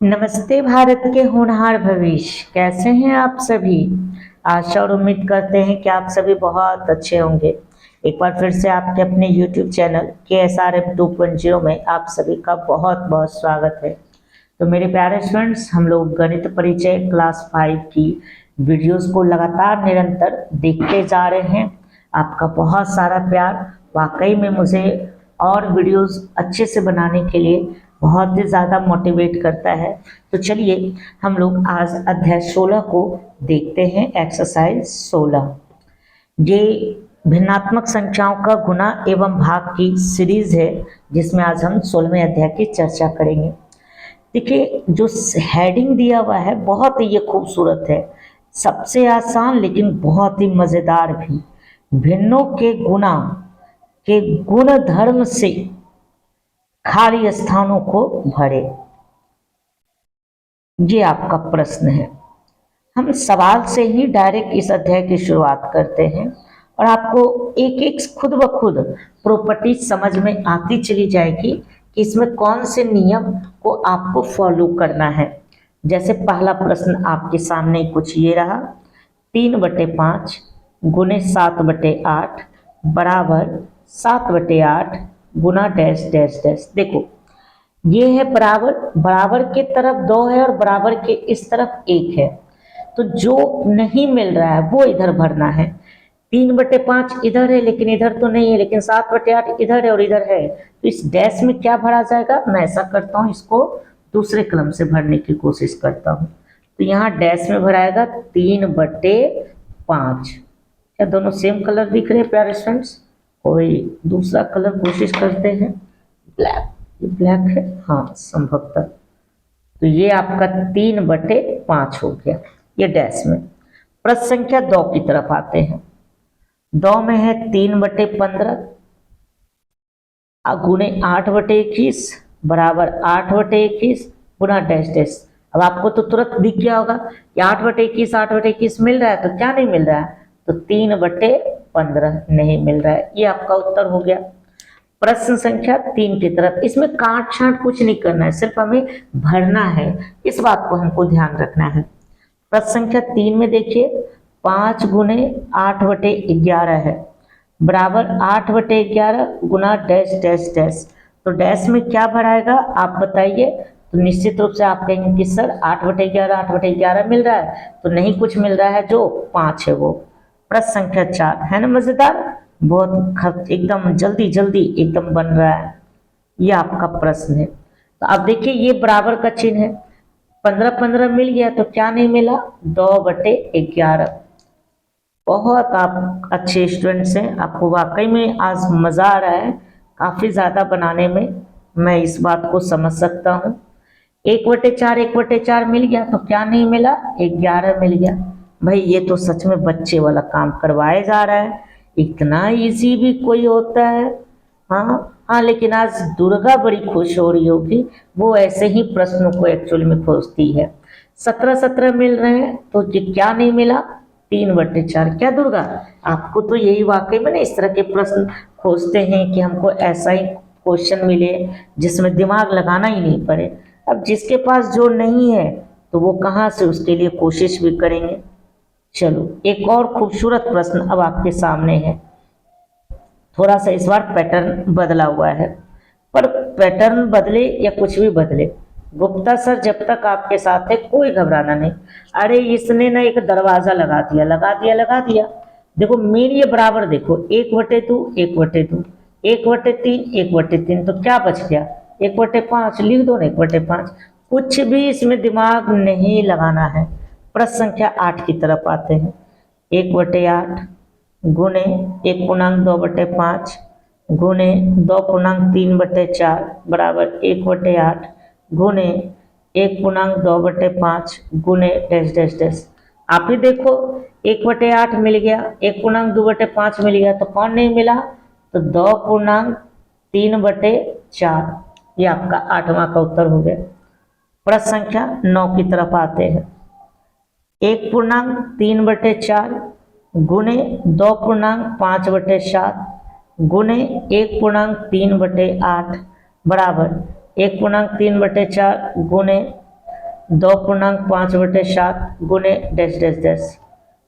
नमस्ते भारत के होनहार भविष्य, कैसे हैं आप सभी। आशा और उम्मीद करते हैं कि आप सभी बहुत अच्छे होंगे। एक बार फिर से आपके अपने YouTube चैनल KSRM 2.0 में आप सभी का बहुत बहुत स्वागत है। तो मेरे प्यारे स्टूडेंट्स, हम लोग गणित परिचय क्लास 5 की वीडियोस को लगातार निरंतर देखते जा रहे हैं। आपका बहुत सारा प्यार वाकई में मुझे और वीडियोस अच्छे से बनाने के लिए बहुत ही ज़्यादा मोटिवेट करता है। तो चलिए हम लोग आज अध्याय 16 को देखते हैं, एक्सरसाइज 16। ये भिन्नात्मक संख्याओं का गुणा एवं भाग की सीरीज है, जिसमें आज हम 16वें अध्याय की चर्चा करेंगे। देखिए, जो हेडिंग दिया हुआ है बहुत ही ये खूबसूरत है, सबसे आसान लेकिन बहुत ही मज़ेदार भी। भिन्नों के गुणा के गुण धर्म से खाली स्थानों को भरे, ये आपका प्रश्न है। हम सवाल से ही डायरेक्ट इस अध्याय की शुरुआत करते हैं और आपको एक एक खुद ब खुद प्रॉपर्टी समझ में आती चली जाएगी कि इसमें कौन से नियम को आपको फॉलो करना है। जैसे पहला प्रश्न आपके सामने कुछ ये रहा, 3/5 गुने 7/8 बराबर 7/8 गुना डैश डैश डैश। देखो, ये है बराबर, बराबर के तरफ 2 है और बराबर के इस तरफ 1 है। तो जो नहीं मिल रहा है वो इधर भरना है। 3/5 इधर है लेकिन इधर तो नहीं है, लेकिन 7/8 इधर है और इधर है। तो इस डैश में क्या भरा जाएगा, मैं ऐसा करता हूँ, इसको दूसरे कलम से भरने की कोशिश करता हूँ। तो यहाँ डैश में भराएगा 3/5। क्या दोनों सेम कलर दिख रहे हैं प्यारे स्टूडेंट्स? कोई दूसरा कलर कोशिश करते हैं। ब्लैक, ये ब्लैक है, हाँ संभवतः। तो ये आपका 3/5 हो गया, ये डैश में। प्रश्न संख्या 2 की तरफ आते हैं। 2 में है 3/15 गुणे 8/21 बराबर 8/21 गुना डैश डैश। अब आपको तो तुरंत दिख गया होगा कि 8/21 8/21 मिल रहा है, तो क्या नहीं मिल रहा है, तो 3/15 नहीं मिल रहा है। ये आपका उत्तर हो गया। प्रश्न संख्या 3 की तरफ, इसमें काट छांट कुछ नहीं करना है, सिर्फ हमें भरना है, इस बात को हमको ध्यान रखना है। प्रश्न संख्या 3 में देखिए, 5 गुने 8/11 है बराबर 8/11 गुना डैश डैश डैश। तो डैश में क्या भराएगा आप बताइए। तो निश्चित रूप से आप कहेंगे कि सर 8/11 मिल रहा है, तो नहीं कुछ मिल रहा है, जो 5 है वो। प्रश्न संख्या 4 है ना मजेदार, बहुत एकदम जल्दी जल्दी एकदम बन रहा है। ये आपका प्रश्न है। तो अब देखिए, ये बराबर का चिन्ह है, 15 मिल गया, तो क्या नहीं मिला, 2/11। बहुत आप अच्छे स्टूडेंट्स हैं, आपको वाकई में आज मज़ा आ रहा है काफ़ी ज़्यादा बनाने में, मैं इस बात को समझ सकता हूँ। 1/4 मिल गया, तो क्या नहीं मिला, 11 मिल गया। भाई ये तो सच में बच्चे वाला काम करवाया जा रहा है, इतना इजी भी कोई होता है। हाँ हाँ, लेकिन आज दुर्गा बड़ी खुश हो रही होगी, वो ऐसे ही प्रश्नों को एक्चुअल में खोजती है। 17 मिल रहे हैं, तो ये क्या नहीं मिला, 3/4। क्या दुर्गा, आपको तो यही वाकई में ना इस तरह के प्रश्न खोजते हैं कि हमको ऐसा ही क्वेश्चन मिले जिसमें दिमाग लगाना ही नहीं पड़े। अब जिसके पास जो नहीं है तो वो कहाँ से उसके लिए कोशिश भी करेंगे। चलो, एक और खूबसूरत प्रश्न अब आपके सामने है। थोड़ा सा इस बार पैटर्न बदला हुआ है, पर पैटर्न बदले या कुछ भी बदले, गुप्ता सर जब तक आपके साथ है कोई घबराना नहीं। अरे इसने ना एक दरवाजा लगा दिया लगा दिया लगा दिया। देखो मेन ये बराबर, देखो 1/2 1/2 1/3 1/3, तो क्या बच गया, 1/5 लिख दो ना, 1/5। कुछ भी इसमें दिमाग नहीं लगाना है। प्रश्न संख्या 8 की तरफ आते हैं। 1/8 गुने 1.2/5 गुने 2.3/4 बराबर 1/8 गुने 1.2/5 गुने डैश डैश डैश। आप ही देखो, 1/8 मिल गया, 1.2/5 मिल गया, तो कौन नहीं मिला, तो 2.3/4। ये आपका 8वां का उत्तर हो गया। प्रश्न संख्या 9 की तरफ आते हैं। 1.3/4 गुने 2.5/7 गुने 1.3/8 बराबर 1.3/4 गुने 2.5/7 गुने डैश डैश डैश।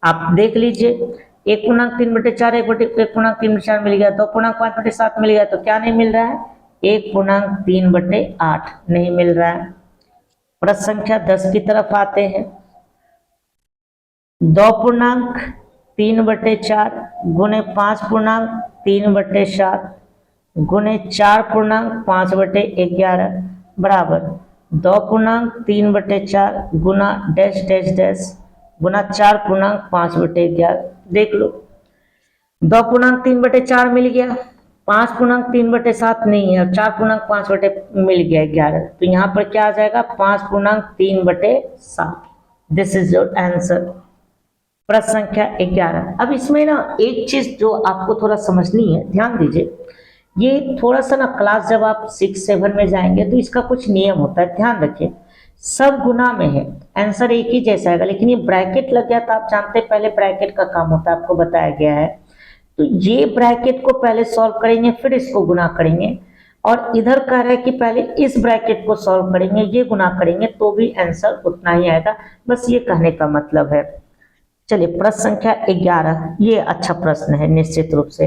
आप देख लीजिए 1.3/4 1.3/4 मिल गया, 2.5/7 मिल गया, तो क्या नहीं मिल रहा है? 1.3/8 नहीं मिल रहा है। प्रश्न संख्या 10 की तरफ आते हैं। 2.3/4 गुने 5.3/7 गुने 4.5/11 बराबर 2.3/4 गुना डैश डैश डैश गुना 4.5/11। देख लो 2.3/4 मिल गया, 5.3/7 नहीं है और 4.5 मिल गया 11, तो यहाँ पर क्या आ जाएगा? 5.3/7। This is your answer. प्रश्न संख्या 11। अब इसमें ना एक चीज जो आपको थोड़ा समझनी है, ध्यान दीजिए। ये थोड़ा सा ना क्लास जब आप 6-7 में जाएंगे तो इसका कुछ नियम होता है, ध्यान रखिए। सब गुना में है, आंसर एक ही जैसा आएगा, लेकिन ये ब्रैकेट लग गया तो आप जानते हैं पहले ब्रैकेट का काम होता है, आपको बताया गया है। तो ये ब्रैकेट को पहले सॉल्व करेंगे फिर इसको गुना करेंगे, और इधर कह रहा है कि पहले इस ब्रैकेट को सॉल्व करेंगे ये गुना करेंगे तो भी आंसर उतना ही आएगा, बस ये कहने का मतलब है। चलिए प्रश्न संख्या 11, ये अच्छा प्रश्न है निश्चित रूप से,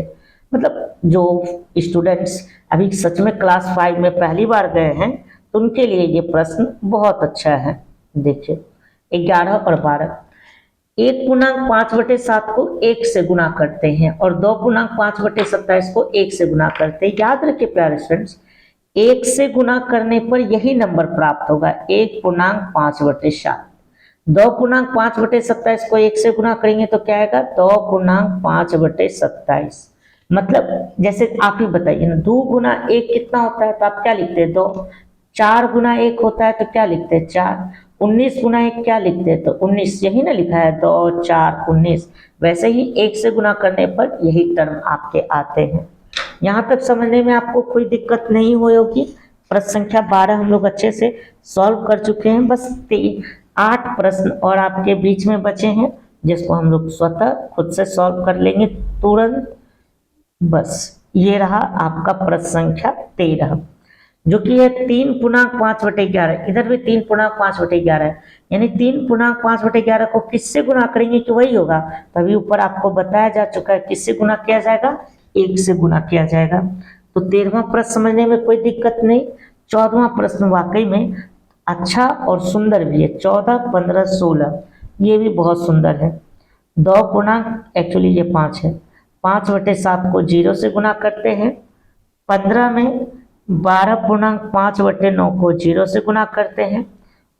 मतलब जो स्टूडेंट्स अभी सच में क्लास 5 में पहली बार गए हैं तो उनके लिए ये प्रश्न बहुत अच्छा है। देखिए 11 और 12, 1.5/7 को 1 से गुना करते हैं और 2.5/27 को 1 से गुना करते हैं। याद रखिए प्यारे स्टूडेंट्स, 1 से गुना करने पर यही नंबर प्राप्त होगा 1.5/7। 2.5/27 को 1 से गुना करेंगे तो क्या आएगा? 2.5/27। मतलब जैसे आप ही बताइए ना, 2 गुना 1 कितना होता है? तो आप क्या लिखते हैं? 2। 4 गुना 1 होता है तो क्या लिखते हैं? 4। 19 गुना 1 क्या लिखते हैं? तो 19, यही ना लिखा है 2 4 19। वैसे ही 1 से गुना करने पर यही टर्म आपके आते हैं। यहाँ तक समझने में आपको कोई दिक्कत नहीं हुई होगी। प्रश्न संख्या 12 हम लोग अच्छे से सॉल्व कर चुके हैं, बस 8 प्रश्न और आपके बीच में बचे हैं जिसको हम लोग स्वतः खुद से सॉल्व कर लेंगे तुरंत। बस ये रहा आपका प्रश्न संख्या 13, जो कि है 3.5/11। इधर भी 3.5/11 है, यानी 3.5/11 को किससे गुना करेंगे कि वही होगा? तभी ऊपर आपको बताया जा चुका है किससे गुना किया जाएगा? 1 से गुना किया जाएगा। तो 13वां प्रश्न समझने में कोई दिक्कत नहीं। 14वां प्रश्न वाकई में अच्छा और सुंदर भी है। 14, 15, 16 ये भी बहुत सुंदर है। 2 पूर्णांक एक्चुअली ये 5 है, 5/7 को 0 से गुना करते हैं। 15 में 12.5/9 को 0 से गुना करते हैं,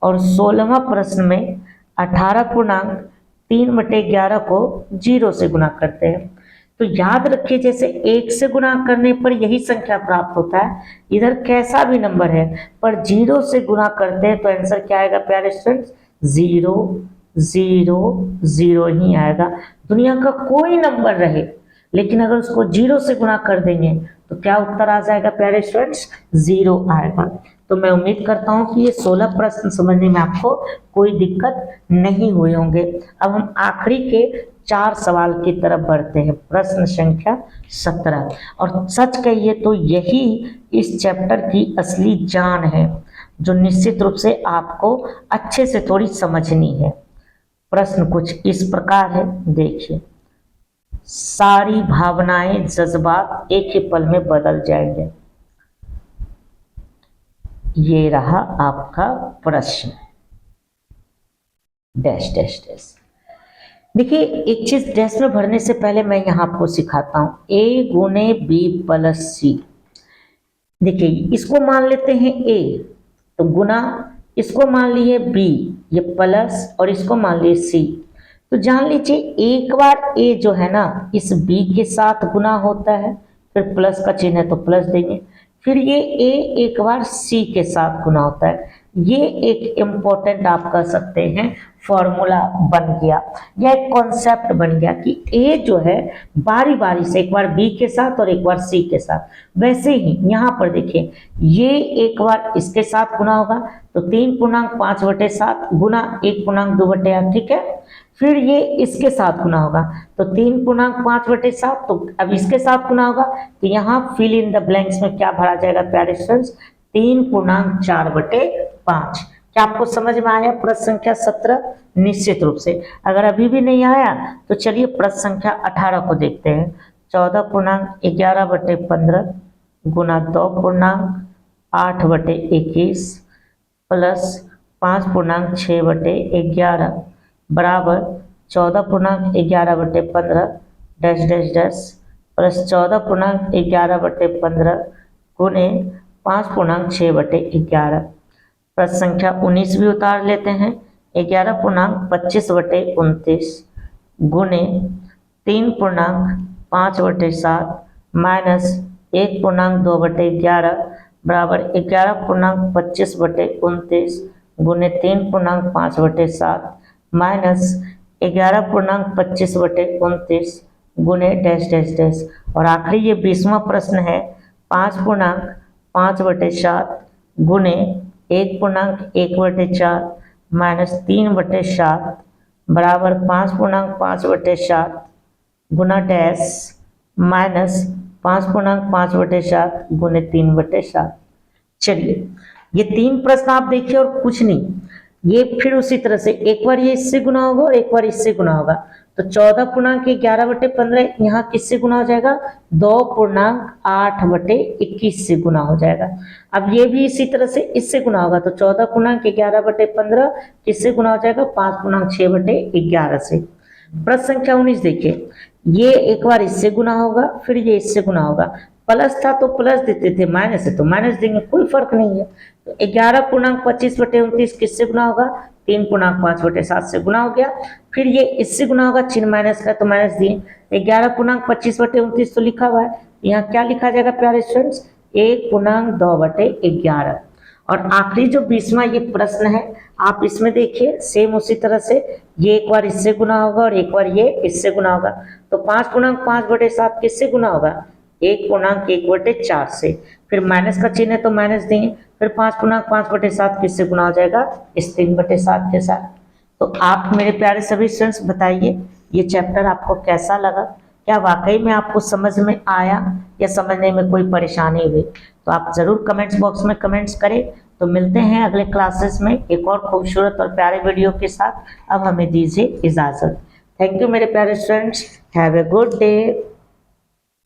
और 16वां प्रश्न में 18.3/11 को 0 से गुना करते हैं। तो याद रखिए जैसे 1 से गुना करने पर यही संख्या प्राप्त होता है, इधर कैसा भी नंबर है पर 0 से गुना करते हैं तो आंसर क्या आएगा प्यारे स्टूडेंट्स? 0 0 0 ही आएगा। दुनिया का कोई नंबर रहे लेकिन अगर उसको 0 से गुना कर देंगे तो क्या उत्तर आ जाएगा प्यारे स्टूडेंट्स? 0 आएगा। तो मैं उम्मीद करता हूं कि ये 16 प्रश्न समझने में आपको कोई दिक्कत नहीं हुए होंगे। अब हम आखिरी के 4 सवाल की तरफ बढ़ते हैं, प्रश्न संख्या 17। और सच कहिए तो यही इस चैप्टर की असली जान है, जो निश्चित रूप से आपको अच्छे से थोड़ी समझनी है। प्रश्न कुछ इस प्रकार है, देखिए। सारी भावनाएं जज्बात एक ही पल में बदल जाएंगे। ये रहा आपका प्रश्न, डैश डैश डैश। देखिए एक चीज डैश में भरने से पहले मैं यहाँ आपको सिखाता हूँ, A गुने B प्लस C। देखिए इसको मान लेते हैं A, तो गुना, इसको मान लिए B ये प्लस, और इसको मान लिए C। तो जान लीजिए एक बार A जो है ना इस B के साथ गुना होता है, फिर प्लस का चिन्ह है तो प्लस देंगे, फिर ये A एक बार C के साथ गुना होता है। ये एक इम्पोर्टेंट आप कह सकते हैं फॉर्मूला बन गया, यह एक कॉन्सेप्ट बन गया कि A जो है बारी बारी से एक बार B के साथ और एक बार C के साथ। वैसे ही यहाँ पर देखिए ये एक बार इसके साथ गुना होगा तो 3.5/7 गुना 1.2/8, ठीक है। फिर ये इसके साथ गुना होगा तो 3.5/7, तो अब इसके साथ गुना होगा तो यहाँ फिल इन द ब्लैंक्स में क्या भरा जाएगा प्यारे स्टूडेंट्स? 3.4/5। क्या आपको समझ में आया प्रश्न संख्या 17? निश्चित रूप से। अगर अभी भी नहीं आया तो चलिए प्रश्न संख्या 18 को देखते हैं। 14.11/15 गुना 2.8/21 प्लस 5.6/11 बराबर 14.11/15 डैश डैश डैश प्लस 14.11/15 गुने 5.6/11। प्रश्न संख्या 19 भी उतार लेते हैं। 11.25/29 गुने 3.5/7 माइनस 1.2/11 बराबर 11.25/29 गुने 3.5/7 माइनस 11.25/29 गुने डैश डैश डैश। और आखिरी ये 20वां प्रश्न है 5.5/7 गुने 1.1/4 माइनस 3/7 बराबर 5.5/7 गुना डैश माइनस 5.5/7 गुने 3/7। चलिए ये 3 प्रश्न आप देखिए और कुछ नहीं, ये फिर उसी तरह से एक बार ये इससे गुना होगा और एक बार इससे गुना होगा। तो 14.11/15 यहाँ किससे गुना हो जाएगा? 2.8/21 से गुना हो जाएगा। अब ये भी इसी तरह से इससे गुना होगा तो 14.11/15 किससे गुना हो जाएगा? 5.6/11 से। प्रश्न संख्या 19 देखिए, ये एक बार इससे गुना होगा फिर ये इससे गुना होगा। प्लस था तो प्लस देते थे, माइनस है तो माइनस देंगे, कोई फर्क नहीं है। तो 11.25/29 किससे गुना होगा? 3.5/7 से गुना हो गया। फिर ये इससे गुना होगा, चिन्ह माइनस का तो माइनस दिए। 11.25/29 तो लिखा हुआ है, यहाँ क्या लिखा जाएगा प्यारे स्टूडेंट्स? 1.2/11। और आखिरी जो 20वां ये प्रश्न है आप इसमें देखिए सेम उसी तरह से, ये एक बार इससे गुना होगा और एक बार ये इससे गुना होगा। तो 5.5/7 किससे गुना होगा? 1.1/4 से। फिर माइनस का चिन्ह है तो माइनस देंगे। फिर 5.5/7 किससे गुना हो जाएगा? इस 3/7 के साथ। तो आप मेरे प्यारे सभी स्टूडेंट्स बताइए ये चैप्टर आपको कैसा लगा? क्या वाकई में आपको समझ में आया या समझने में कोई परेशानी हुई? तो आप जरूर कमेंट्स बॉक्स में कमेंट्स करें। तो मिलते हैं अगले क्लासेस में एक और खूबसूरत और प्यारे वीडियो के साथ। अब हमें दीजिए इजाजत। थैंक यू मेरे प्यारे students, have a good day.